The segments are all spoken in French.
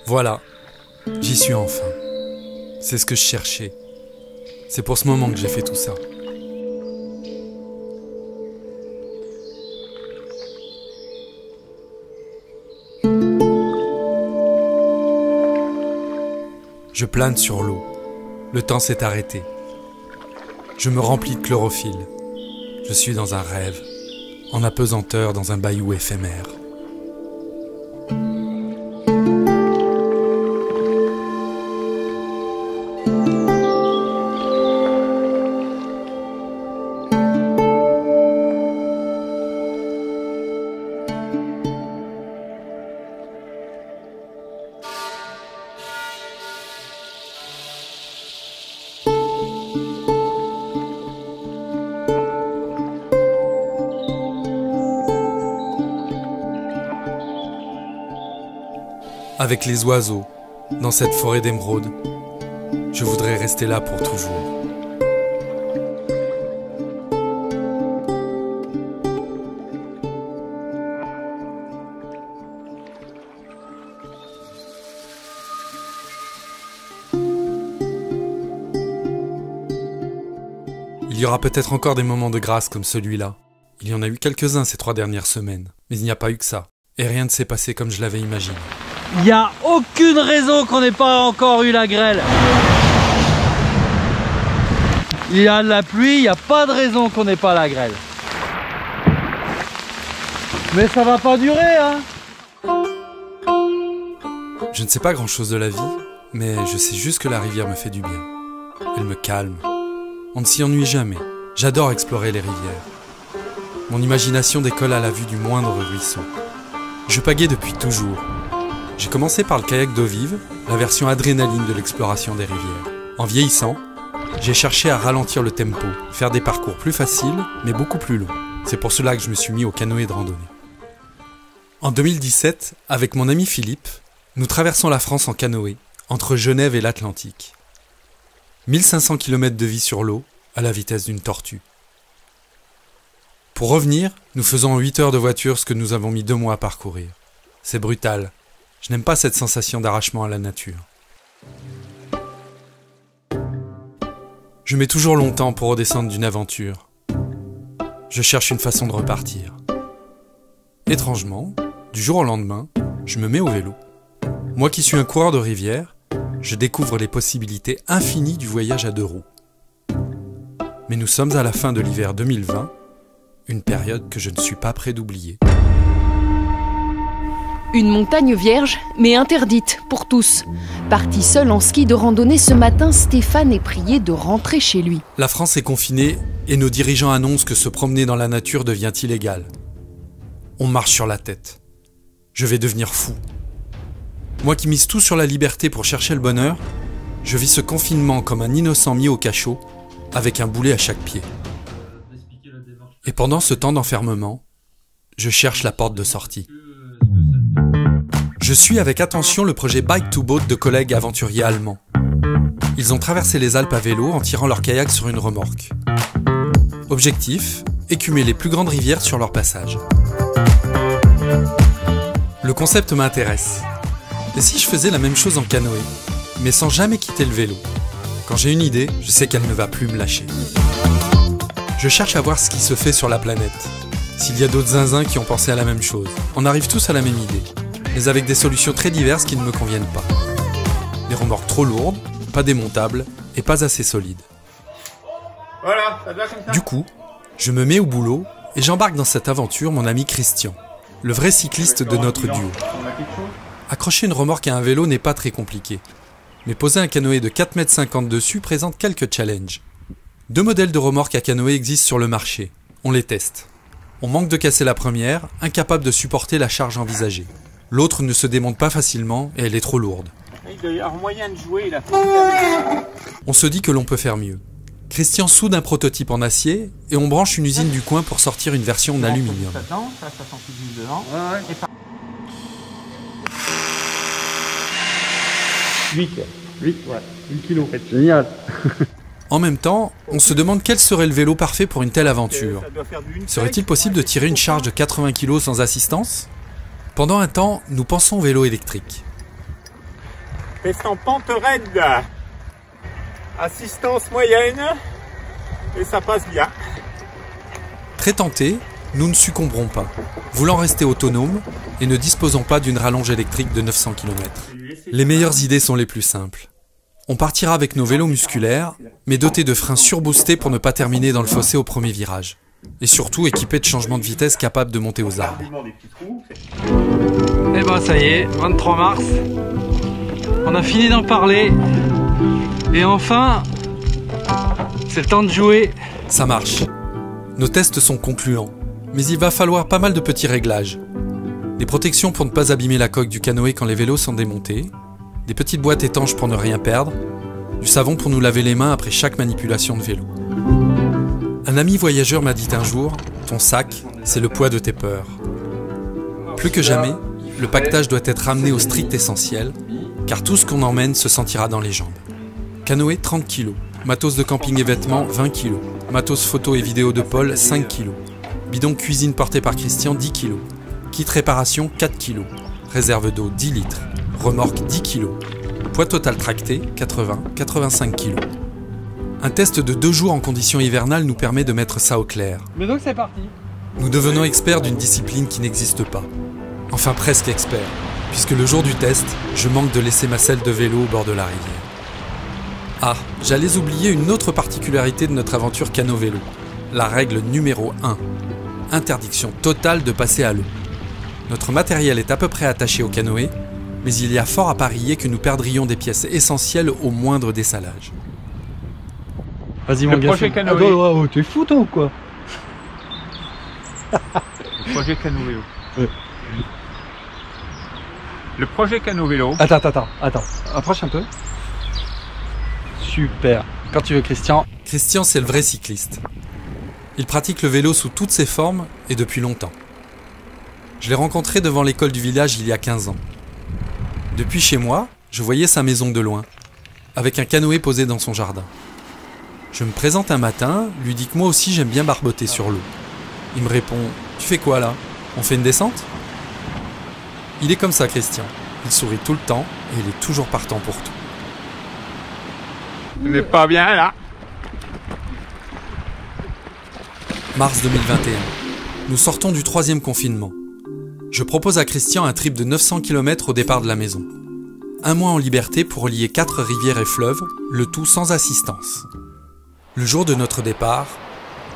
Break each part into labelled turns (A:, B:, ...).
A: Voilà, j'y suis enfin. C'est ce que je cherchais. C'est pour ce moment que j'ai fait tout ça. Je plane sur l'eau. Le temps s'est arrêté. Je me remplis de chlorophylle. Je suis dans un rêve, en apesanteur dans un bayou éphémère. Avec les oiseaux, dans cette forêt d'émeraude, je voudrais rester là pour toujours. Il y aura peut-être encore des moments de grâce comme celui-là. Il y en a eu quelques-uns ces 3 dernières semaines, mais il n'y a pas eu que ça. Et rien ne s'est passé comme je l'avais imaginé.
B: Il n'y a aucune raison qu'on n'ait pas encore eu la grêle. Il y a de la pluie, il n'y a pas de raison qu'on n'ait pas la grêle. Mais ça va pas durer, hein.
A: Je ne sais pas grand-chose de la vie, mais je sais juste que la rivière me fait du bien. Elle me calme. On ne s'y ennuie jamais. J'adore explorer les rivières. Mon imagination décolle à la vue du moindre ruisseau. Je pagaie depuis toujours. J'ai commencé par le kayak d'eau vive, la version adrénaline de l'exploration des rivières. En vieillissant, j'ai cherché à ralentir le tempo, faire des parcours plus faciles, mais beaucoup plus longs. C'est pour cela que je me suis mis au canoë de randonnée. En 2017, avec mon ami Philippe, nous traversons la France en canoë, entre Genève et l'Atlantique. 1500 km de vie sur l'eau, à la vitesse d'une tortue. Pour revenir, nous faisons en 8 heures de voiture ce que nous avons mis 2 mois à parcourir. C'est brutal. Je n'aime pas cette sensation d'arrachement à la nature. Je mets toujours longtemps pour redescendre d'une aventure. Je cherche une façon de repartir. Étrangement, du jour au lendemain, je me mets au vélo. Moi qui suis un coureur de rivière, je découvre les possibilités infinies du voyage à 2 roues. Mais nous sommes à la fin de l'hiver 2020, une période que je ne suis pas prêt d'oublier.
C: Une montagne vierge, mais interdite pour tous. Parti seul en ski de randonnée ce matin, Stéphane est prié de rentrer chez lui.
A: La France est confinée et nos dirigeants annoncent que se promener dans la nature devient illégal. On marche sur la tête. Je vais devenir fou. Moi qui mise tout sur la liberté pour chercher le bonheur, je vis ce confinement comme un innocent mis au cachot, avec un boulet à chaque pied. Et pendant ce temps d'enfermement, je cherche la porte de sortie. Je suis avec attention le projet Bike to Boat de collègues aventuriers allemands. Ils ont traversé les Alpes à vélo en tirant leur kayak sur une remorque. Objectif, écumer les plus grandes rivières sur leur passage. Le concept m'intéresse. Et si je faisais la même chose en canoë, mais sans jamais quitter le vélo? Quand j'ai une idée, je sais qu'elle ne va plus me lâcher. Je cherche à voir ce qui se fait sur la planète. S'il y a d'autres zinzins qui ont pensé à la même chose. On arrive tous à la même idée, mais avec des solutions très diverses qui ne me conviennent pas. Des remorques trop lourdes, pas démontables et pas assez solides.
D: Voilà, ça va comme ça.
A: Du coup, je me mets au boulot et j'embarque dans cette aventure mon ami Christian, le vrai cycliste de notre duo. Accrocher une remorque à un vélo n'est pas très compliqué, mais poser un canoë de 4,50 m dessus présente quelques challenges. 2 modèles de remorques à canoë existent sur le marché. On les teste. On manque de casser la première, incapable de supporter la charge envisagée. L'autre ne se démonte pas facilement et elle est trop lourde.
D: Il doit y avoir moyen de jouer là.
A: On se dit que l'on peut faire mieux. Christian soude un prototype en acier et on branche une usine du coin pour sortir une version en aluminium.
D: Ça s'enfuise dedans.
B: Ouais.
D: 8, ouais. 8 kilos.
B: Génial.
A: En même temps, on se demande quel serait le vélo parfait pour une telle aventure.
D: Ça doit faire du
A: Serait-il possible de tirer une charge de 80 kg sans assistance? Pendant un temps, nous pensons au vélo électrique.
D: Test en pente raide. Assistance moyenne. Et ça passe bien.
A: Très tentés, nous ne succomberons pas, voulant rester autonomes et ne disposant pas d'une rallonge électrique de 900 km. Les meilleures idées sont les plus simples. On partira avec nos vélos musculaires, mais dotés de freins surboostés pour ne pas terminer dans le fossé au premier virage. Et surtout équipés de changements de vitesse capables de monter aux arbres.
B: Et ben ça y est, 23 mars. On a fini d'en parler. Et enfin, c'est le temps de jouer.
A: Ça marche. Nos tests sont concluants, mais il va falloir pas mal de petits réglages. Des protections pour ne pas abîmer la coque du canoë quand les vélos sont démontés, des petites boîtes étanches pour ne rien perdre, du savon pour nous laver les mains après chaque manipulation de vélo. Un ami voyageur m'a dit un jour, ton sac, c'est le poids de tes peurs. Plus que jamais, le paquetage doit être ramené au strict essentiel, car tout ce qu'on emmène se sentira dans les jambes. Canoë 30 kg, matos de camping et vêtements 20 kg, matos photo et vidéo de Paul 5 kg, bidon cuisine porté par Christian 10 kg, kit réparation 4 kg, réserve d'eau 10 litres, remorque 10 kg, poids total tracté 80-85 kg. Un test de 2 jours en conditions hivernales nous permet de mettre ça au clair.
B: Mais donc c'est parti.
A: Nous devenons experts d'une discipline qui n'existe pas. Enfin presque experts, puisque le jour du test, je manque de laisser ma selle de vélo au bord de la rivière. Ah, j'allais oublier une autre particularité de notre aventure cano-vélo. La règle numéro 1. Interdiction totale de passer à l'eau. Notre matériel est à peu près attaché au canoë, mais il y a fort à parier que nous perdrions des pièces essentielles au moindre dessalage.
B: Vas-y mon
D: Le
B: gars.
D: projet canoë.
B: Oh, t'es fou toi ou quoi?
D: Le projet cano-vélo.
B: Ouais.
D: Le projet cano-vélo.
B: Attends. Approche un peu. Super. Quand tu veux Christian.
A: Christian, c'est le vrai cycliste. Il pratique le vélo sous toutes ses formes et depuis longtemps. Je l'ai rencontré devant l'école du village il y a 15 ans. Depuis chez moi, je voyais sa maison de loin, avec un canoë posé dans son jardin. Je me présente un matin, lui dis que moi aussi j'aime bien barboter sur l'eau. Il me répond « Tu fais quoi là? On fait une descente ?» Il est comme ça, Christian. Il sourit tout le temps et il est toujours partant pour tout.
D: On n'est pas bien là.
A: Mars 2021. Nous sortons du 3e confinement. Je propose à Christian un trip de 900 km au départ de la maison. Un mois en liberté pour relier 4 rivières et fleuves, le tout sans assistance. Le jour de notre départ,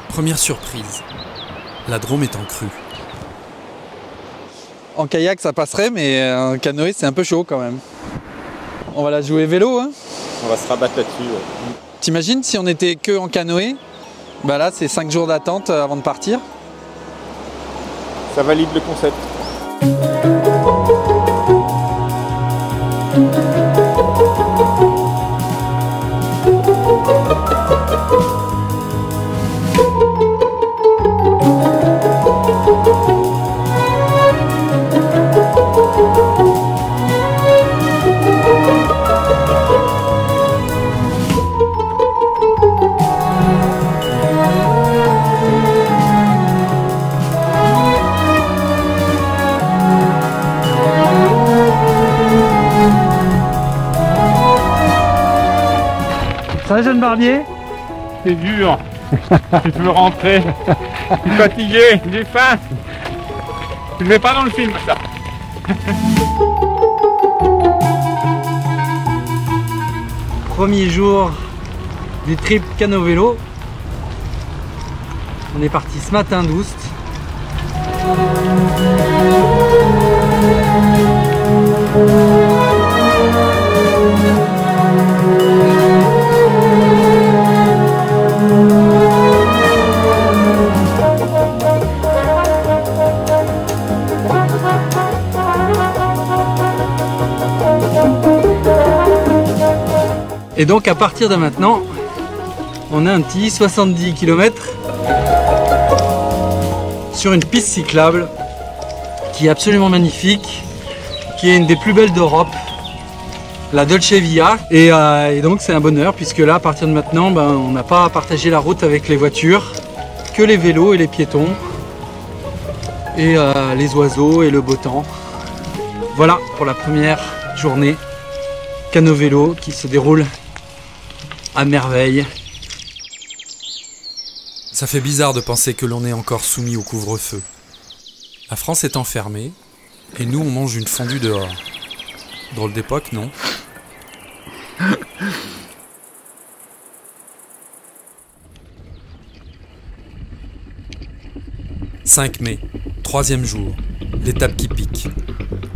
A: première surprise. La Drôme est en crue.
B: En kayak ça passerait, mais en canoë c'est un peu chaud quand même. On va la jouer vélo, hein.
D: On va se rabattre là-dessus. Ouais.
B: T'imagines si on était que en canoë? Bah là c'est 5 jours d'attente avant de partir.
D: Ça valide le concept.
B: Ça va, jeune barbier?
D: C'est dur. Tu peux rentrer. Je suis fatigué, j'ai faim. Tu ne mets pas dans le film ça.
B: Premier jour du trip cano-vélo. On est parti ce matin d'Oust. Et donc à partir de maintenant, On a un petit 70 km sur une piste cyclable qui est absolument magnifique, qui est une des plus belles d'Europe, la Dolce Via. Et donc c'est un bonheur puisque là, à partir de maintenant, on n'a pas à partager la route avec les voitures, que les vélos et les piétons, et les oiseaux et le beau temps. Voilà pour la première journée canot-vélo qui se déroule à merveille.
A: Ça fait bizarre de penser que l'on est encore soumis au couvre-feu. La France est enfermée, et nous on mange une fondue dehors. Drôle d'époque, non ? 5 mai, 3e jour, l'étape qui pique.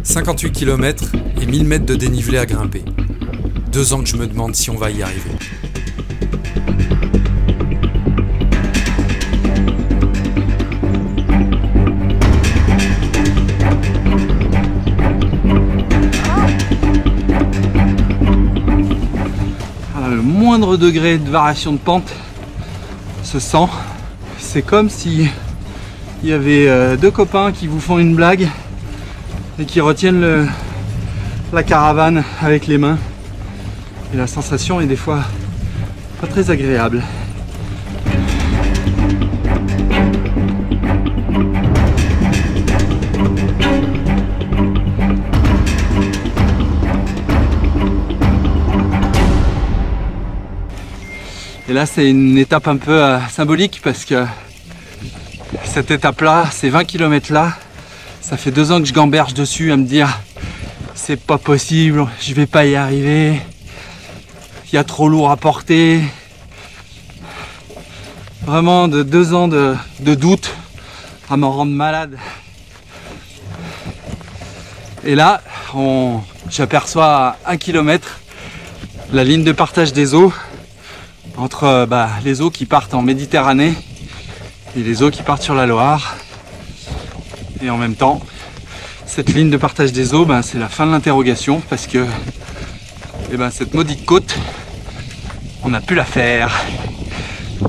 A: 58 km et 1000 mètres de dénivelé à grimper. 2 ans que je me demande si on va y arriver.
B: Le moindre degré de variation de pente se sent. C'est comme si il y avait 2 copains qui vous font une blague et qui retiennent la caravane avec les mains. Et la sensation est des fois pas très agréable. Et là c'est une étape un peu symbolique parce que cette étape là, ces 20 km là, ça fait 2 ans que je gamberge dessus à me dire c'est pas possible, je vais pas y arriver, il y a trop lourd à porter. Vraiment de 2 ans de doute à m'en rendre malade. Et là, j'aperçois à 1 km la ligne de partage des eaux entre les eaux qui partent en Méditerranée et les eaux qui partent sur la Loire. Et en même temps, cette ligne de partage des eaux, c'est la fin de l'interrogation parce que cette maudite côte, on n'a plus la faire.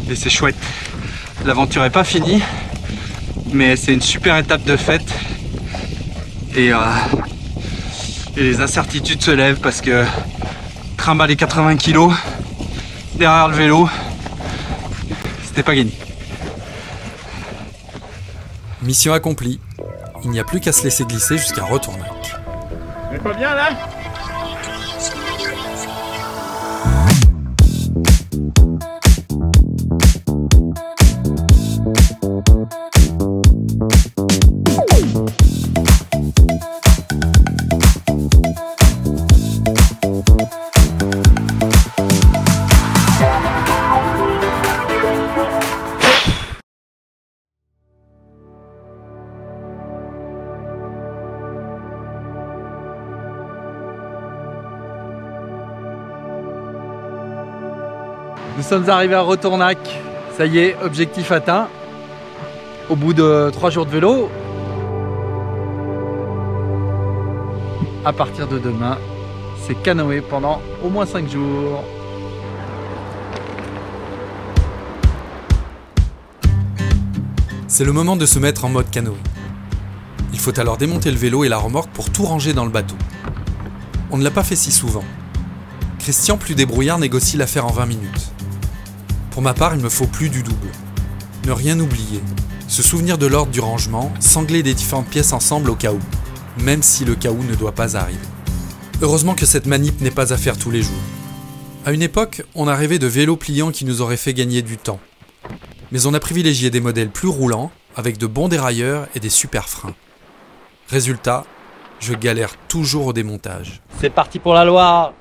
B: Et c'est chouette. L'aventure n'est pas finie, mais c'est une super étape de fête. Et les incertitudes se lèvent parce que trimballer 80 kg derrière le vélo, c'était pas gagné.
A: Mission accomplie. Il n'y a plus qu'à se laisser glisser jusqu'à Retournac.
D: C'est pas bien là?
B: Nous sommes arrivés à Retournac, ça y est, objectif atteint. Au bout de 3 jours de vélo, à partir de demain, c'est canoë pendant au moins 5 jours.
A: C'est le moment de se mettre en mode canoë. Il faut alors démonter le vélo et la remorque pour tout ranger dans le bateau. On ne l'a pas fait si souvent. Christian, plus débrouillard, négocie l'affaire en 20 minutes. Pour ma part, il me faut plus du double. Ne rien oublier, se souvenir de l'ordre du rangement, sangler les différentes pièces ensemble au cas où, même si le cas où ne doit pas arriver. Heureusement que cette manip n'est pas à faire tous les jours. À une époque, on a rêvé de vélos pliants qui nous auraient fait gagner du temps. Mais on a privilégié des modèles plus roulants, avec de bons dérailleurs et des super freins. Résultat, je galère toujours au démontage.
B: C'est parti pour la Loire.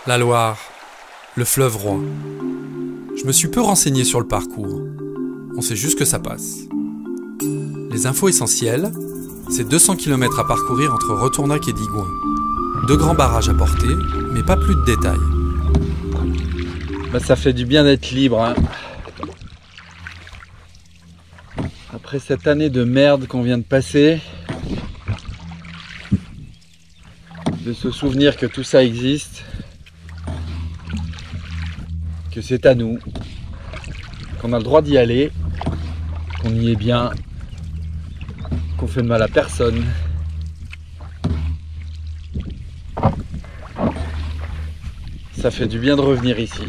A: La Loire, le fleuve roi. Je me suis peu renseigné sur le parcours. On sait juste que ça passe. Les infos essentielles, c'est 200 km à parcourir entre Retournac et Digoin. 2 grands barrages à porter, mais pas plus de détails.
B: Bah, ça fait du bien d'être libre, hein. Après cette année de merde qu'on vient de passer, de se souvenir que tout ça existe, que c'est à nous, qu'on a le droit d'y aller, qu'on y est bien, qu'on fait de mal à personne. Ça fait du bien de revenir ici.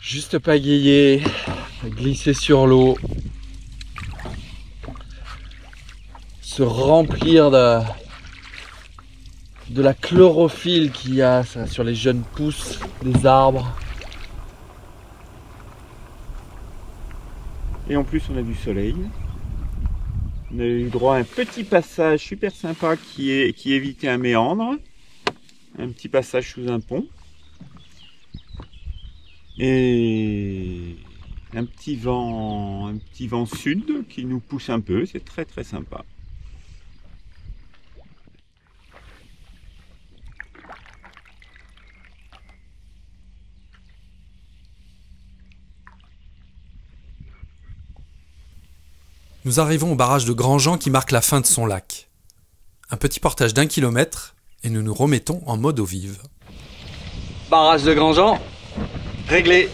B: Juste pagayer, glisser sur l'eau, se remplir de la chlorophylle qu'il y a ça, sur les jeunes pousses des arbres.
D: Et en plus on a du soleil. On a eu droit à un petit passage super sympa qui évitait un méandre. Un petit passage sous un pont. Et un petit vent sud qui nous pousse un peu, c'est très très sympa.
A: Nous arrivons au barrage de Grandjean qui marque la fin de son lac. Un petit portage d'1 kilomètre et nous nous remettons en mode eau vive.
B: Barrage de Grandjean, réglé.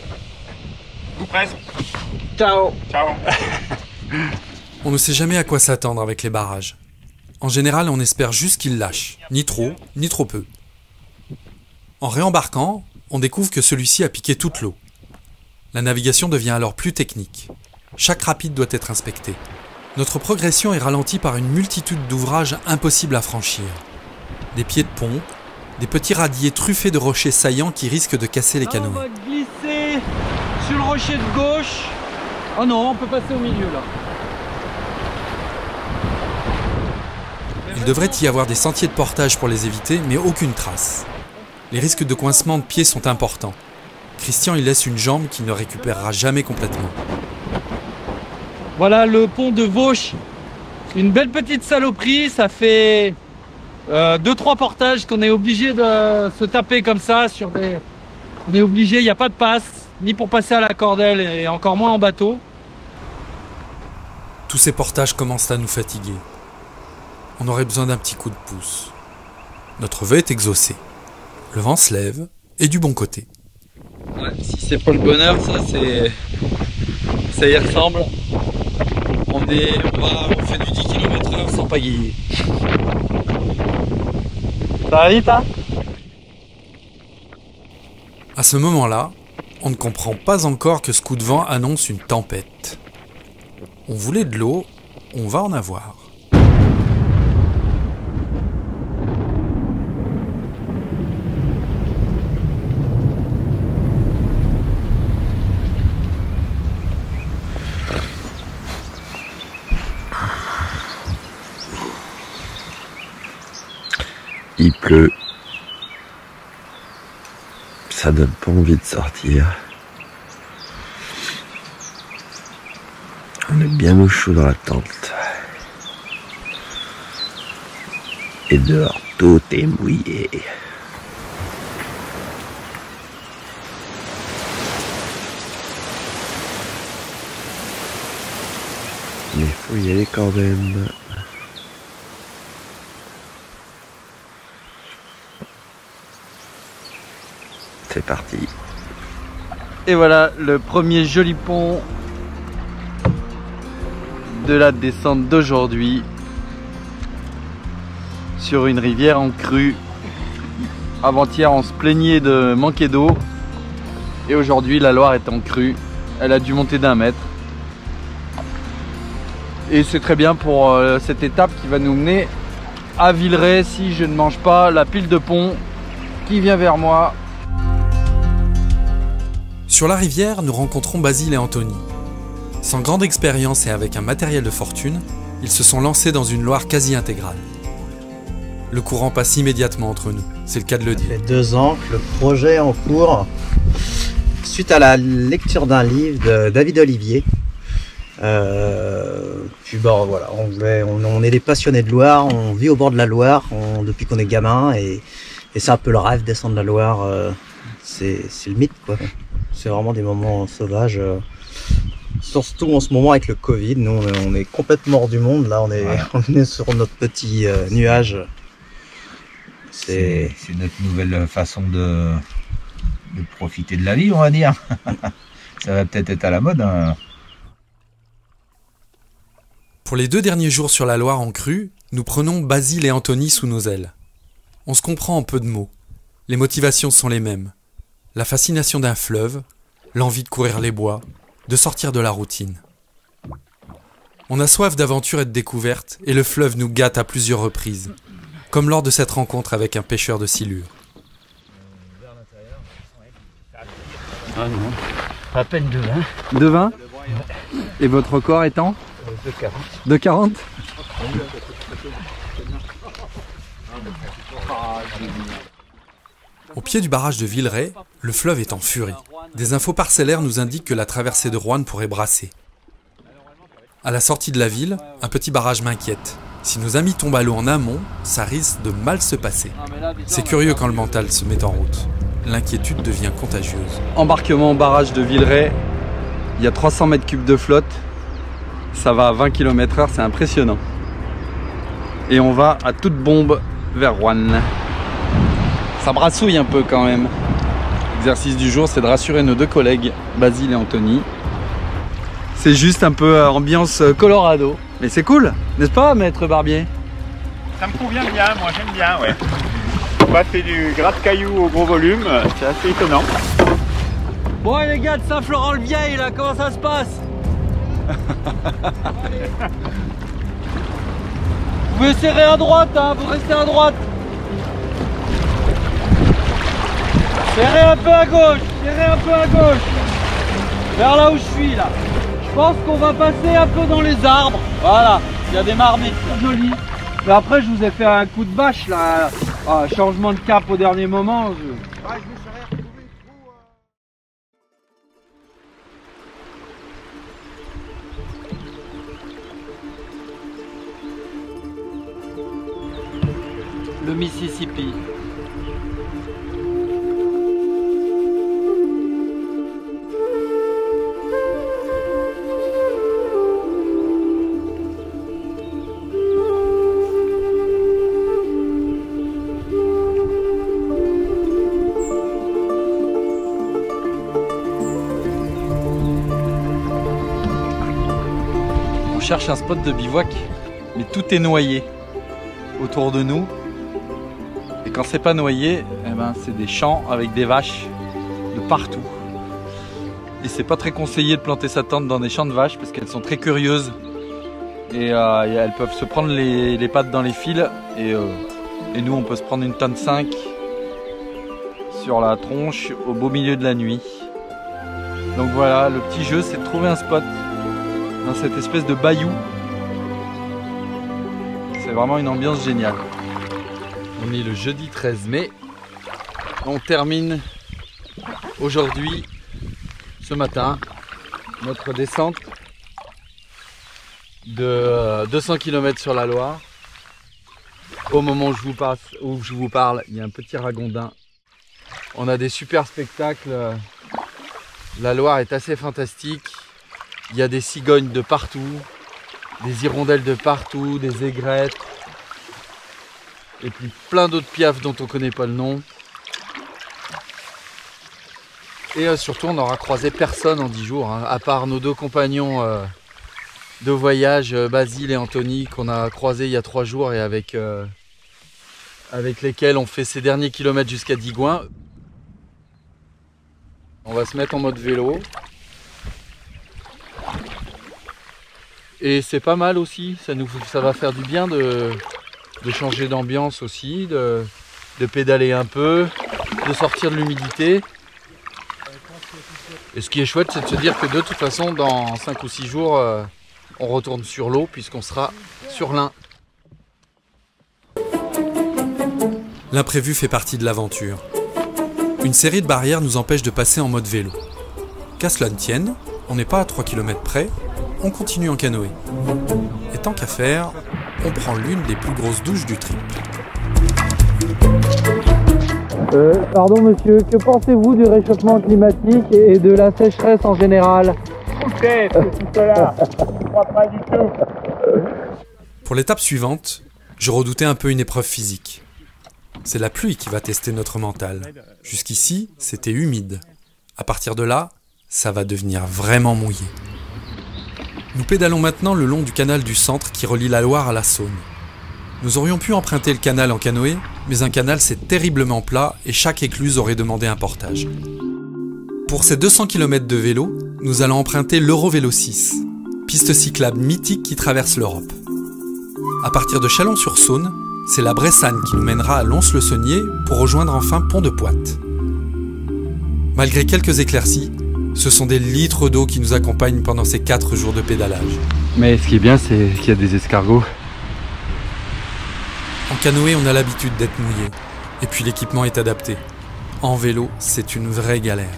D: Ou presque.
B: Ciao.
D: Ciao.
A: On ne sait jamais à quoi s'attendre avec les barrages. En général, on espère juste qu'ils lâchent, ni trop peu. En réembarquant, on découvre que celui-ci a piqué toute l'eau. La navigation devient alors plus technique. Chaque rapide doit être inspecté. Notre progression est ralentie par une multitude d'ouvrages impossibles à franchir. Des pieds de pont, des petits radiers truffés de rochers saillants qui risquent de casser les canoës.
B: On va glisser sur le rocher de gauche. Oh non, on peut passer au milieu là.
A: Il devrait y avoir des sentiers de portage pour les éviter, mais aucune trace. Les risques de coincement de pieds sont importants. Christian y laisse une jambe qu'il ne récupérera jamais complètement.
B: Voilà le pont de Vauche. Une belle petite saloperie, ça fait 2-3 portages qu'on est obligé de se taper comme ça sur des... On est obligé, il n'y a pas de passe, ni pour passer à la cordelle et encore moins en bateau.
A: Tous ces portages commencent à nous fatiguer. On aurait besoin d'un petit coup de pouce. Notre vœu est exaucé. Le vent se lève, et du bon côté.
B: Ouais, si c'est pas le bonheur, ça y ressemble. On fait du 10 km/h sans pagayer. Ça va vite, hein?
A: À ce moment-là, on ne comprend pas encore que ce coup de vent annonce une tempête. On voulait de l'eau, on va en avoir.
E: Il pleut. Ça donne pas envie de sortir. On est bien au chaud dans la tente. Et dehors, tout est mouillé. Mais faut y aller quand même. C'est parti.
B: Et voilà le premier joli pont de la descente d'aujourd'hui sur une rivière en crue. Avant-hier on se plaignait de manquer d'eau et aujourd'hui la Loire est en crue. Elle a dû monter d'1 mètre. Et c'est très bien pour cette étape qui va nous mener à Villeray si je ne mange pas la pile de pont qui vient vers moi.
A: Sur la rivière, nous rencontrons Basile et Anthony. Sans grande expérience et avec un matériel de fortune, ils se sont lancés dans une Loire quasi intégrale. Le courant passe immédiatement entre nous, c'est le cas de le dire.
F: Ça fait 2 ans que le projet est en cours, suite à la lecture d'un livre de David Olivier. Puis bon, voilà, on est des passionnés de Loire, on vit au bord de la Loire depuis qu'on est gamin et c'est un peu le rêve, descendre la Loire, c'est le mythe quoi. C'est vraiment des moments sauvages, surtout en ce moment avec le Covid. Nous on est complètement hors du monde, là on est sur notre petit nuage.
E: C'est notre nouvelle façon de profiter de la vie, on va dire. Ça va peut-être être à la mode. Hein.
A: Pour les 2 derniers jours sur la Loire en crue, nous prenons Basile et Anthony sous nos ailes. On se comprend en peu de mots. Les motivations sont les mêmes. La fascination d'un fleuve, l'envie de courir les bois, de sortir de la routine. On a soif d'aventure et de découverte, et le fleuve nous gâte à plusieurs reprises, comme lors de cette rencontre avec un pêcheur de silure.
D: Ah non, à peine de vin.
B: De 20 et votre record étant
D: De 40.
B: de 40.
A: Au pied du barrage de Villeray, le fleuve est en furie. Des infos parcellaires nous indiquent que la traversée de Roanne pourrait brasser. À la sortie de la ville, un petit barrage m'inquiète. Si nos amis tombent à l'eau en amont, ça risque de mal se passer. C'est curieux quand le mental se met en route. L'inquiétude devient contagieuse.
B: Embarquement au barrage de Villeray. Il y a 300 mètres cubes de flotte. Ça va à 20 km/h, c'est impressionnant. Et on va à toute bombe vers Roanne. Ça brassouille un peu quand même. L'exercice du jour, c'est de rassurer nos 2 collègues, Basile et Anthony. C'est juste un peu ambiance Colorado. Mais c'est cool, n'est-ce pas, maître Barbier?
D: Ça me convient bien, moi j'aime bien, ouais. On va faire du gratte-cailloux au gros volume, c'est assez étonnant.
B: Bon les gars de Saint-Florent-le-Vieil, là, comment ça se passe? Vous pouvez serrer à droite, hein, vous restez à droite. Serrez un peu à gauche, vers là où je suis là. Je pense qu'on va passer un peu dans les arbres. Voilà, il y a des marmites jolies. Mais après je vous ai fait un coup de bâche là, changement de cap au dernier moment. Le Mississippi. On cherche un spot de bivouac, mais tout est noyé autour de nous. Et quand c'est pas noyé, eh ben, c'est des champs avec des vaches de partout. Et c'est pas très conseillé de planter sa tente dans des champs de vaches parce qu'elles sont très curieuses. Et elles peuvent se prendre les pattes dans les fils. Et nous, on peut se prendre une tonne 5 sur la tronche au beau milieu de la nuit. Donc voilà, le petit jeu, c'est de trouver un spot dans cette espèce de bayou. C'est vraiment une ambiance géniale. On est le jeudi 13 mai. On termine aujourd'hui, ce matin, notre descente de 200 km sur la Loire. Au moment où je vous parle, il y a un petit ragondin. On a des super spectacles. La Loire est assez fantastique. Il y a des cigognes de partout, des hirondelles de partout, des aigrettes. Et puis plein d'autres piafs dont on ne connaît pas le nom. Et surtout, on n'aura croisé personne en 10 jours, hein, à part nos 2 compagnons de voyage, Basile et Anthony, qu'on a croisés il y a 3 jours et avec lesquels on fait ces derniers kilomètres jusqu'à Digoin. On va se mettre en mode vélo. Et c'est pas mal aussi, ça va faire du bien de changer d'ambiance aussi, de pédaler un peu, de sortir de l'humidité. Et ce qui est chouette, c'est de se dire que de toute façon, dans 5 ou 6 jours, on retourne sur l'eau puisqu'on sera sur l'Ain.
A: L'imprévu fait partie de l'aventure. Une série de barrières nous empêche de passer en mode vélo. Qu'à cela ne tienne, on n'est pas à 3 km près, on continue en canoë. Et tant qu'à faire, on prend l'une des plus grosses douches du trip.
B: Pardon monsieur, que pensez-vous du réchauffement climatique et de la sécheresse en général?
A: Pour l'étape suivante, je redoutais un peu une épreuve physique. C'est la pluie qui va tester notre mental. Jusqu'ici, c'était humide. À partir de là, ça va devenir vraiment mouillé. Nous pédalons maintenant le long du canal du centre qui relie la Loire à la Saône. Nous aurions pu emprunter le canal en canoë, mais un canal c'est terriblement plat et chaque écluse aurait demandé un portage. Pour ces 200 km de vélo, nous allons emprunter l'Eurovélo 6, piste cyclable mythique qui traverse l'Europe. À partir de Chalon-sur-Saône, c'est la Bressane qui nous mènera à Lons-le-Saunier pour rejoindre enfin Pont-de-Poite. Malgré quelques éclaircies, ce sont des litres d'eau qui nous accompagnent pendant ces 4 jours de pédalage.
B: Mais ce qui est bien, c'est qu'il y a des escargots.
A: En canoë, on a l'habitude d'être mouillé. Et puis l'équipement est adapté. En vélo, c'est une vraie galère.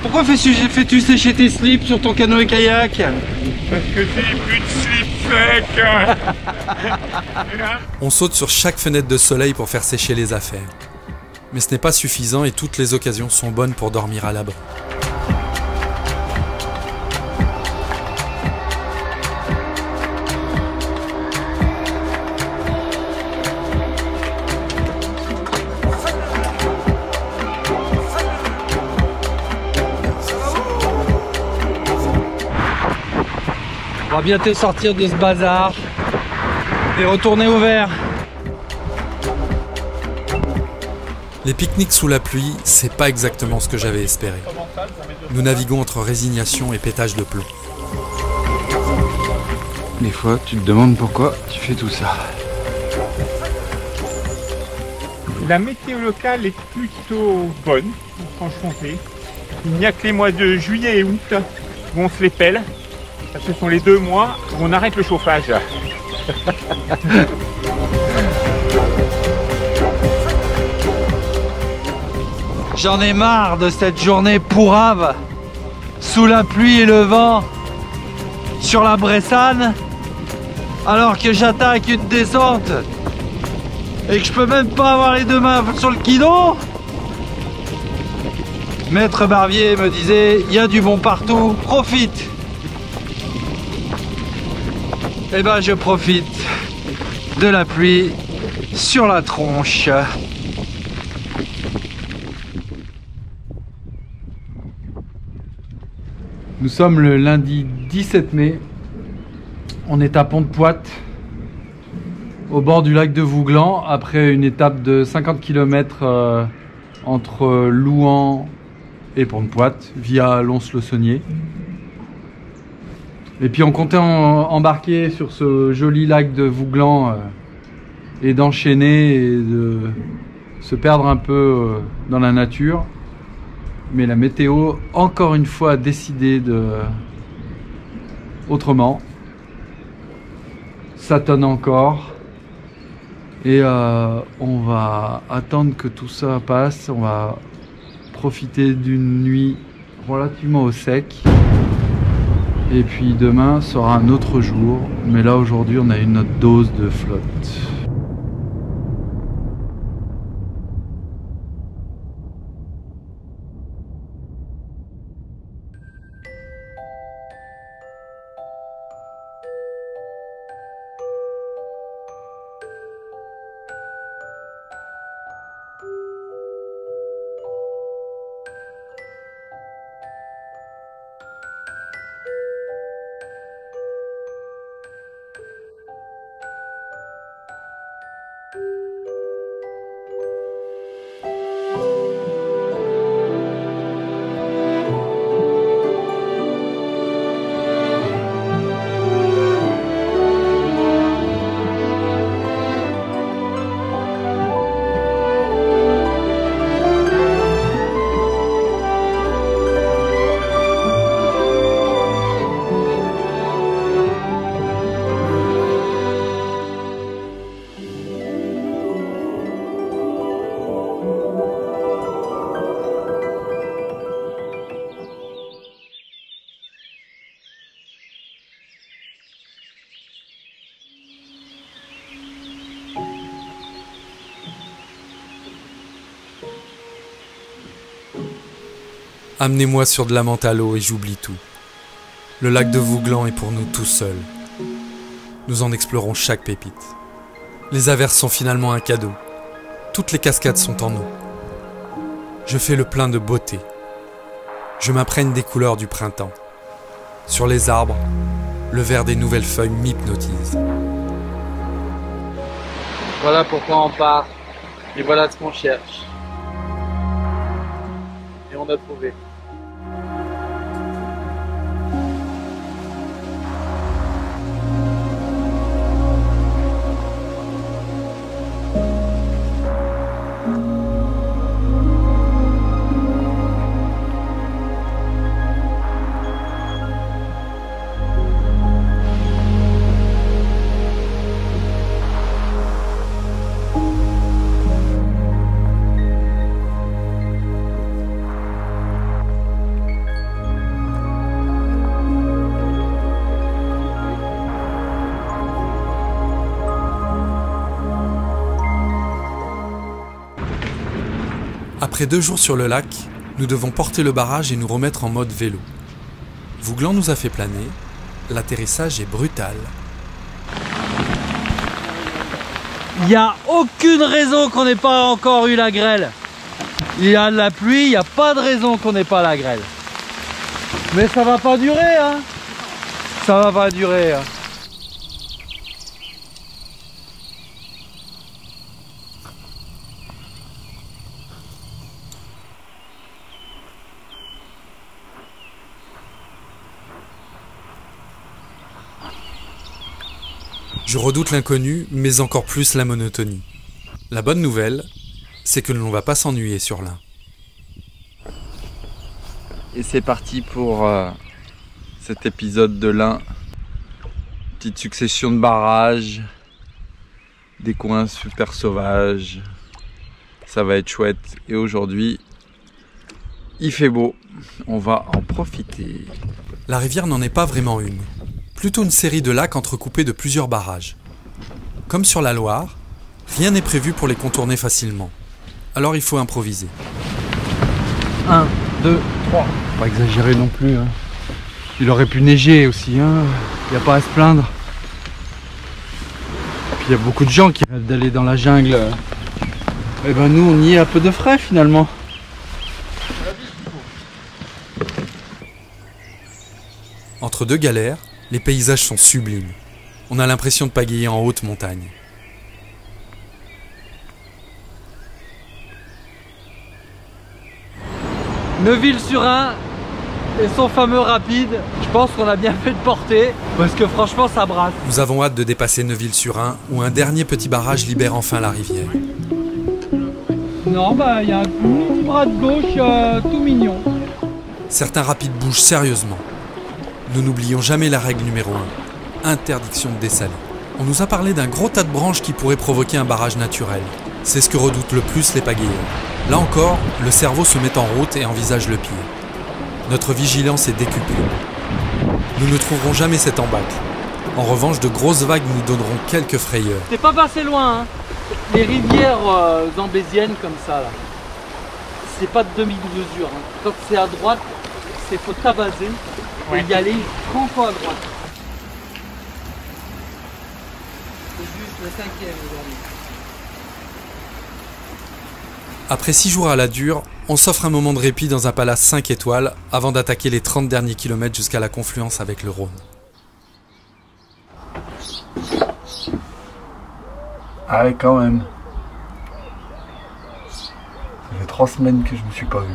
B: Pourquoi fais-tu sécher tes slips sur ton canoë-kayak?
D: Parce que j'ai plus de slip sec.
A: On saute sur chaque fenêtre de soleil pour faire sécher les affaires. Mais ce n'est pas suffisant et toutes les occasions sont bonnes pour dormir à l'abri.
B: On va bientôt sortir de ce bazar et retourner au vert.
A: Les pique-niques sous la pluie, c'est pas exactement ce que j'avais espéré. Nous naviguons entre résignation et pétage de plomb.
B: Des fois, tu te demandes pourquoi tu fais tout ça.
D: La météo locale est plutôt bonne, en Franche-Comté. Il n'y a que les mois de juillet et août où on se les pèle. Ce sont les 2 mois où on arrête le chauffage.
B: J'en ai marre de cette journée pourrave, sous la pluie et le vent, sur la Bressane, alors que j'attaque une descente et que je peux même pas avoir les 2 mains sur le guidon. Maître Barbier me disait, il y a du bon partout, profite. Eh ben je profite de la pluie sur la tronche. Nous sommes le lundi 17 mai. On est à Pont-de-Poite, au bord du lac de Vouglan, après une étape de 50 km entre Louhans et Pont-de-Poite, via Lons-le-Saunier. Et puis on comptait embarquer sur ce joli lac de Vouglan et d'enchaîner et de se perdre un peu dans la nature. Mais la météo, encore une fois, a décidé autrement. Ça tonne encore. Et on va attendre que tout ça passe. On va profiter d'une nuit relativement au sec. Et puis demain sera un autre jour. Mais là, aujourd'hui, on a eu notre dose de flotte.
A: Amenez-moi sur de la menthe à l'eau et j'oublie tout. Le lac de Vouglan est pour nous tous seuls. Nous en explorons chaque pépite. Les averses sont finalement un cadeau. Toutes les cascades sont en eau. Je fais le plein de beauté. Je m'imprègne des couleurs du printemps. Sur les arbres, le vert des nouvelles feuilles m'hypnotise.
B: Voilà pourquoi on part. Et voilà ce qu'on cherche. Et on a trouvé.
A: Après 2 jours sur le lac, nous devons porter le barrage et nous remettre en mode vélo. Vouglan nous a fait planer, l'atterrissage est brutal.
B: Il n'y a aucune raison qu'on n'ait pas encore eu la grêle. Il y a de la pluie, il n'y a pas de raison qu'on n'ait pas la grêle. Mais ça va pas durer, hein. Ça va pas durer, hein.
A: Je redoute l'inconnu, mais encore plus la monotonie. La bonne nouvelle, c'est que l'on ne va pas s'ennuyer sur l'Ain.
B: Et c'est parti pour cet épisode de l'Ain. Petite succession de barrages, des coins super sauvages. Ça va être chouette. Et aujourd'hui, il fait beau. On va en profiter.
A: La rivière n'en est pas vraiment une. Plutôt une série de lacs entrecoupés de plusieurs barrages. Comme sur la Loire, rien n'est prévu pour les contourner facilement. Alors il faut improviser.
B: 1, 2, 3. Pas exagérer non plus. Hein. Il aurait pu neiger aussi. Hein. Il n'y a pas à se plaindre. Puis il y a beaucoup de gens qui rêvent d'aller dans la jungle. Et ben nous on y est à peu de frais finalement.
A: Entre 2 galères, les paysages sont sublimes. On a l'impression de pagayer en haute montagne.
B: Neuville-sur-Ain et son fameux rapide, je pense qu'on a bien fait de porter parce que franchement ça brasse.
A: Nous avons hâte de dépasser Neuville-sur-Ain où un dernier petit barrage libère enfin la rivière.
B: Non bah il y a un petit bras de gauche tout mignon.
A: Certains rapides bougent sérieusement. Nous n'oublions jamais la règle numéro 1, interdiction de dessaler. On nous a parlé d'un gros tas de branches qui pourrait provoquer un barrage naturel. C'est ce que redoutent le plus les pagayeurs. Là encore, le cerveau se met en route et envisage le pire. Notre vigilance est décuplée. Nous ne trouverons jamais cet embâcle. En revanche, de grosses vagues nous donneront quelques frayeurs.
B: T'es pas passé loin, hein. Les rivières zambéziennes comme ça, là, c'est pas de demi-mesure. Hein. Quand c'est à droite, c'est faut tabasser. Et y aller franco à droite. C'est juste le 5e aujourd'hui.
A: Après 6 jours à la dure, on s'offre un moment de répit dans un palace 5 étoiles avant d'attaquer les 30 derniers kilomètres jusqu'à la confluence avec le Rhône.
B: Ah ouais, quand même. Ça fait 3 semaines que je me suis pas vu.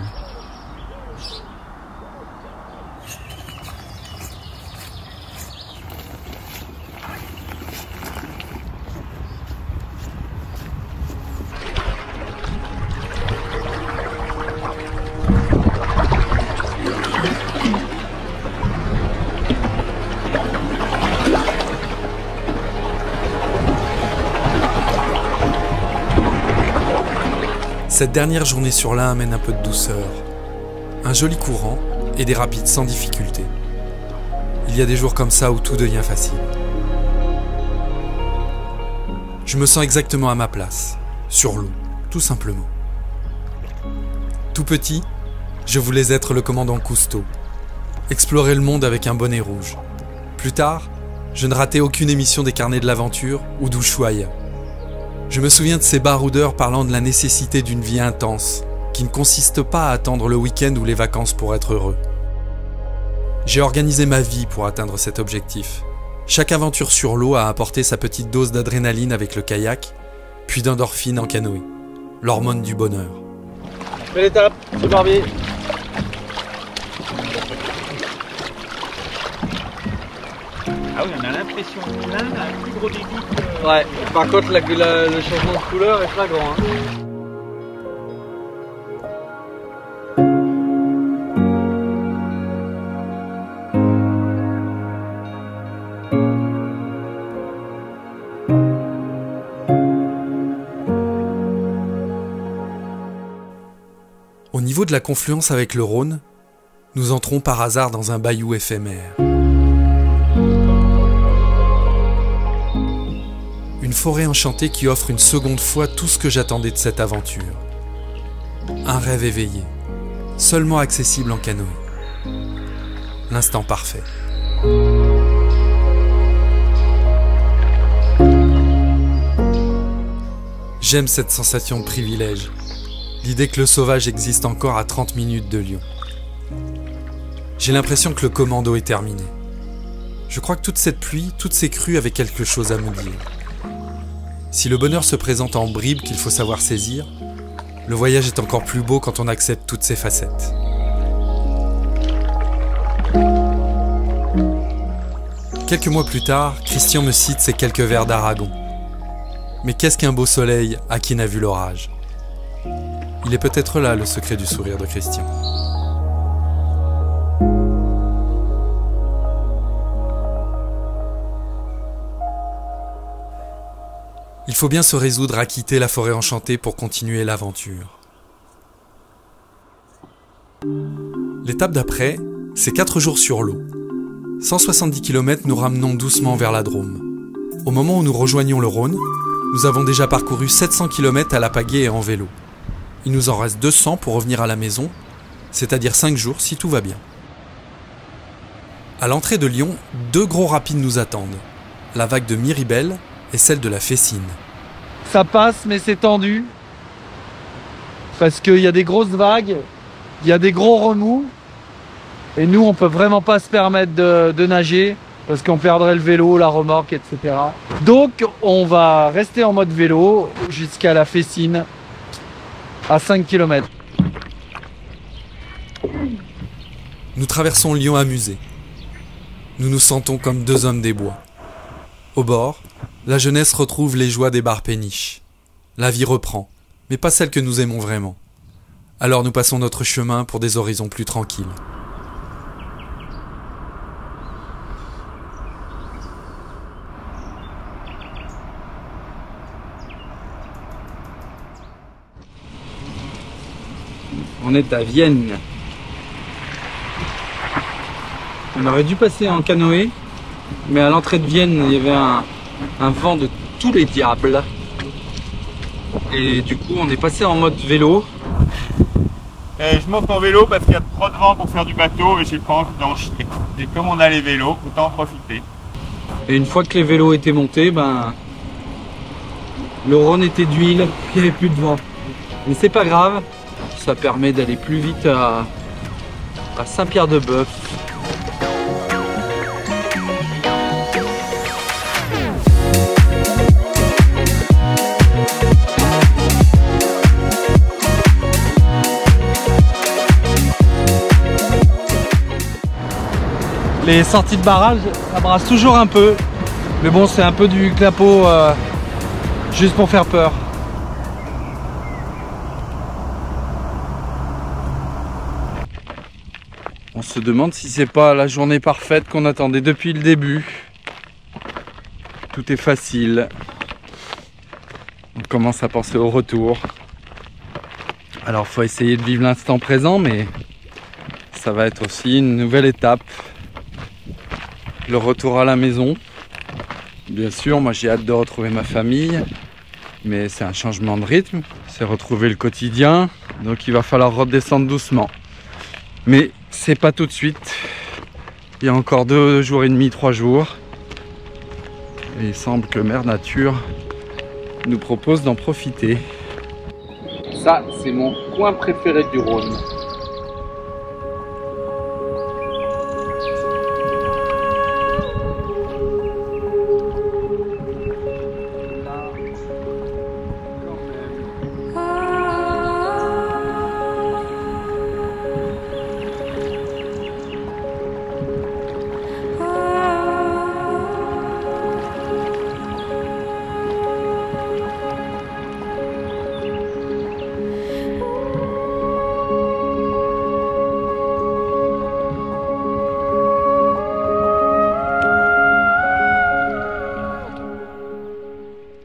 A: Cette dernière journée sur l'Ain amène un peu de douceur. Un joli courant et des rapides sans difficulté. Il y a des jours comme ça où tout devient facile. Je me sens exactement à ma place, sur l'eau, tout simplement. Tout petit, Je voulais être le commandant Cousteau, explorer le monde avec un bonnet rouge. Plus tard, je ne ratais aucune émission des carnets de l'aventure ou d'Ushuaïa. Je me souviens de ces baroudeurs parlant de la nécessité d'une vie intense, qui ne consiste pas à attendre le week-end ou les vacances pour être heureux. J'ai organisé ma vie pour atteindre cet objectif. Chaque aventure sur l'eau a apporté sa petite dose d'adrénaline avec le kayak, puis d'endorphine en canoë, l'hormone du bonheur.
B: Belle étape, c'est Barbie.
D: Ah oui, on a l'impression que l'un a un plus gros débit que...
B: Ouais, par contre le changement de couleur est flagrant. Hein.
A: Au niveau de la confluence avec le Rhône, nous entrons par hasard dans un bayou éphémère. Une forêt enchantée qui offre une seconde fois tout ce que j'attendais de cette aventure. Un rêve éveillé, seulement accessible en canoë. L'instant parfait. J'aime cette sensation de privilège. L'idée que le sauvage existe encore à 30 minutes de Lyon. J'ai l'impression que le commando est terminé. Je crois que toute cette pluie, toutes ces crues avaient quelque chose à me dire. Si le bonheur se présente en bribes qu'il faut savoir saisir, le voyage est encore plus beau quand on accepte toutes ses facettes. Quelques mois plus tard, Christian me cite ces quelques vers d'Aragon. Mais qu'est-ce qu'un beau soleil à qui n'a vu l'orage ? Il est peut-être là le secret du sourire de Christian. Il faut bien se résoudre à quitter la forêt enchantée pour continuer l'aventure. L'étape d'après, c'est 4 jours sur l'eau. 170 km nous ramenons doucement vers la Drôme. Au moment où nous rejoignons le Rhône, nous avons déjà parcouru 700 km à la pagaie et en vélo. Il nous en reste 200 pour revenir à la maison, c'est-à-dire 5 jours si tout va bien. À l'entrée de Lyon, 2 gros rapides nous attendent. La vague de Miribel et celle de la Fessine.
B: Ça passe mais c'est tendu. Parce qu'il y a des grosses vagues, il y a des gros remous. Et nous on peut vraiment pas se permettre de nager. Parce qu'on perdrait le vélo, la remorque, etc. Donc on va rester en mode vélo jusqu'à la Fessine. À 5 km.
A: Nous traversons Lyon amusés. Nous nous sentons comme 2 hommes des bois. Au bord, la jeunesse retrouve les joies des bars péniches. La vie reprend, mais pas celle que nous aimons vraiment. Alors nous passons notre chemin pour des horizons plus tranquilles.
B: On est à Vienne. On aurait dû passer en canoë, mais à l'entrée de Vienne, il y avait un vent de tous les diables. Et du coup, on est passé en mode vélo.
D: Et je monte en vélo parce qu'il y a trop de vent pour faire du bateau et j'ai pas envie d'en chier. Et comme on a les vélos, autant en profiter.
B: Et une fois que les vélos étaient montés, le Rhône était d'huile, il n'y avait plus de vent. Mais c'est pas grave. Ça permet d'aller plus vite à Saint-Pierre-de-Bœuf. Les sorties de barrage, ça brasse toujours un peu. Mais bon, c'est un peu du clapot juste pour faire peur. On se demande si c'est pas la journée parfaite qu'on attendait depuis le début. Tout est facile. On commence à penser au retour. Alors faut essayer de vivre l'instant présent, mais ça va être aussi une nouvelle étape. Le retour à la maison. Bien sûr, moi j'ai hâte de retrouver ma famille, mais c'est un changement de rythme, c'est retrouver le quotidien, donc il va falloir redescendre doucement. Mais c'est pas tout de suite. Il y a encore 2 jours et demi, 3 jours. Et il semble que Mère Nature nous propose d'en profiter. Ça, c'est mon coin préféré du Rhône.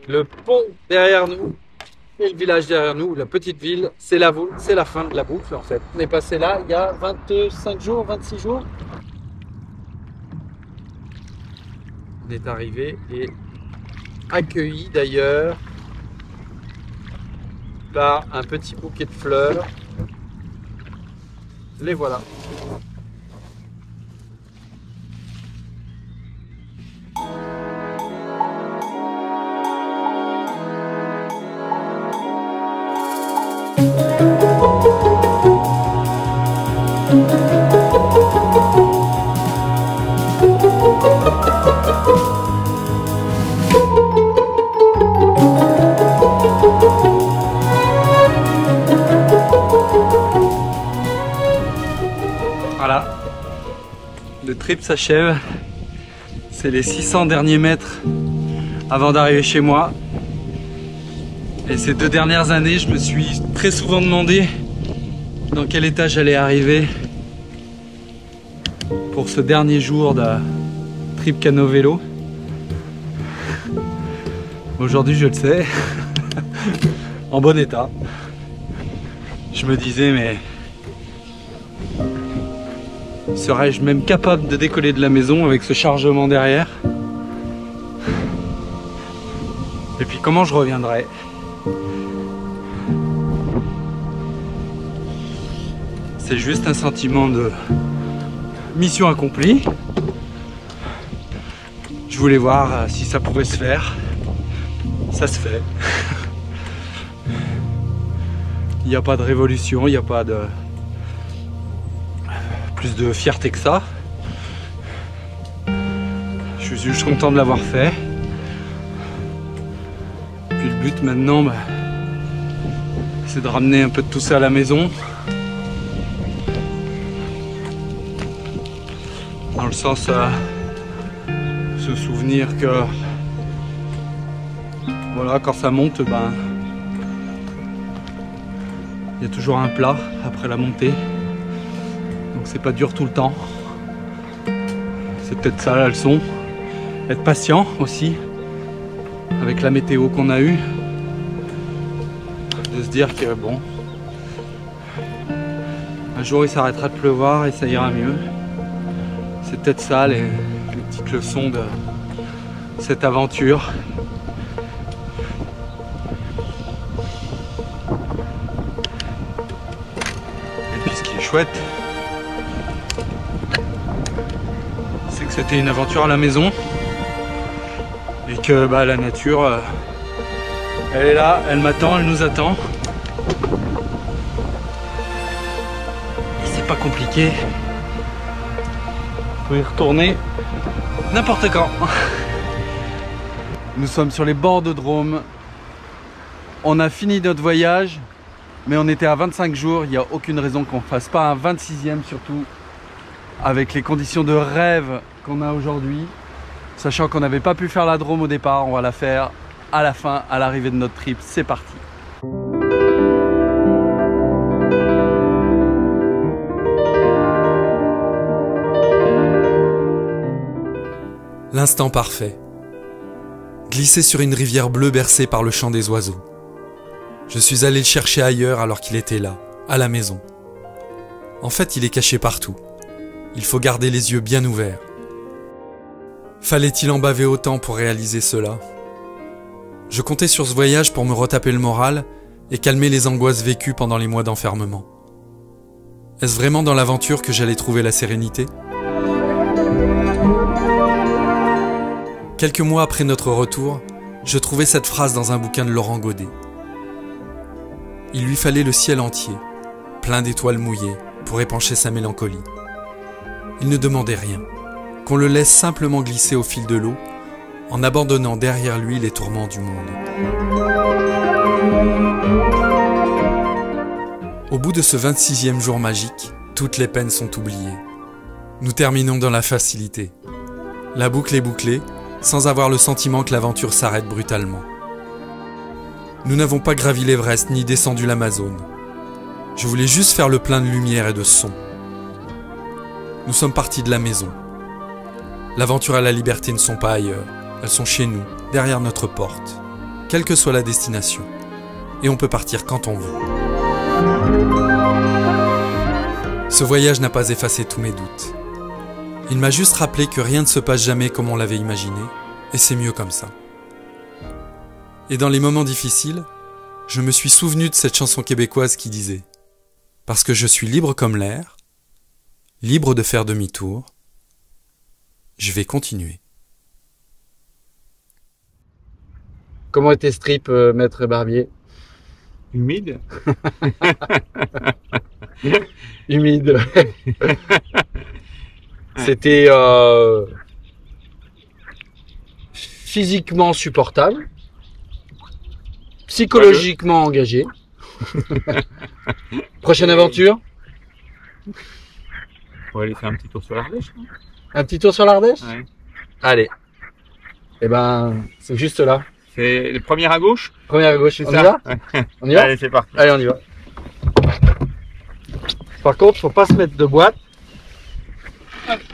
B: Le pont derrière nous et le village derrière nous, la petite ville, c'est la fin de la boucle en fait. On est passé là il y a 25 jours, 26 jours. On est arrivé et accueilli d'ailleurs par un petit bouquet de fleurs. Les voilà. Voilà, le trip s'achève. C'est les 600 derniers mètres avant d'arriver chez moi. Et ces 2 dernières années, je me suis très souvent demandé dans quel état j'allais arriver pour ce dernier jour de trip cano-vélo. Aujourd'hui, je le sais, en bon état. Je me disais, mais serais-je même capable de décoller de la maison avec ce chargement derrière? Et puis comment je reviendrai? C'est juste un sentiment de mission accomplie. Je voulais voir si ça pouvait se faire. Ça se fait. Il n'y a pas de révolution, il n'y a pas de plus de fierté que ça. Je suis juste content de l'avoir fait. Puis le but maintenant, c'est de ramener un peu de tout ça à la maison. Dans le sens se souvenir que voilà, quand ça monte, il y a toujours un plat après la montée. Donc c'est pas dur tout le temps. C'est peut-être ça la leçon. Être patient aussi avec la météo qu'on a eue. De se dire que bon, un jour il s'arrêtera de pleuvoir et ça ira mieux. C'est peut-être ça les petites leçons de cette aventure. Et puis ce qui est chouette, c'est que c'était une aventure à la maison et que la nature, elle est là, elle m'attend, elle nous attend. Et c'est pas compliqué. Vous pouvez y retourner n'importe quand. Nous sommes sur les bords de Drôme. On a fini notre voyage, mais on était à 25 jours. Il n'y a aucune raison qu'on ne fasse pas un 26e, surtout avec les conditions de rêve qu'on a aujourd'hui. Sachant qu'on n'avait pas pu faire la Drôme au départ, on va la faire à la fin, à l'arrivée de notre trip. C'est parti.
A: L'instant parfait. Glisser sur une rivière bleue bercée par le chant des oiseaux. Je suis allé le chercher ailleurs alors qu'il était là, à la maison. En fait, il est caché partout. Il faut garder les yeux bien ouverts. Fallait-il en baver autant pour réaliser cela? Je comptais sur ce voyage pour me retaper le moral et calmer les angoisses vécues pendant les mois d'enfermement. Est-ce vraiment dans l'aventure que j'allais trouver la sérénité? Quelques mois après notre retour, je trouvais cette phrase dans un bouquin de Laurent Godet. Il lui fallait le ciel entier, plein d'étoiles mouillées, pour épancher sa mélancolie. Il ne demandait rien, qu'on le laisse simplement glisser au fil de l'eau, en abandonnant derrière lui les tourments du monde. Au bout de ce 26e jour magique, toutes les peines sont oubliées. Nous terminons dans la facilité. La boucle est bouclée, sans avoir le sentiment que l'aventure s'arrête brutalement. Nous n'avons pas gravi l'Everest ni descendu l'Amazone. Je voulais juste faire le plein de lumière et de son. Nous sommes partis de la maison. L'aventure et la liberté ne sont pas ailleurs. Elles sont chez nous, derrière notre porte, quelle que soit la destination. Et on peut partir quand on veut. Ce voyage n'a pas effacé tous mes doutes. Il m'a juste rappelé que rien ne se passe jamais comme on l'avait imaginé, et c'est mieux comme ça. Et dans les moments difficiles, je me suis souvenu de cette chanson québécoise qui disait « Parce que je suis libre comme l'air, libre de faire demi-tour, je vais continuer. »
B: Comment était ce trip, maître Barbier?
D: Humide.
B: Humide. C'était physiquement supportable, psychologiquement engagé. Prochaine aventure?
D: On va aller faire un petit tour sur l'Ardèche.
B: Un petit tour sur l'Ardèche?
D: Ouais.
B: Allez. Eh ben, c'est juste là.
D: C'est le premier à gauche.
B: Première à gauche,
D: C'est
B: on
D: ça.
B: y va? On y va?
D: Allez, c'est parti.
B: Allez, on y va. Par contre, faut pas se mettre de boîte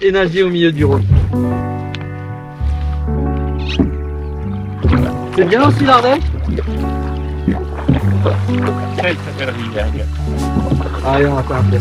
B: et nager au milieu du Rhône. C'est bien aussi l'Ardèche?
D: Ça, il s'appelle Rivière.
B: Allez, on va faire un peu.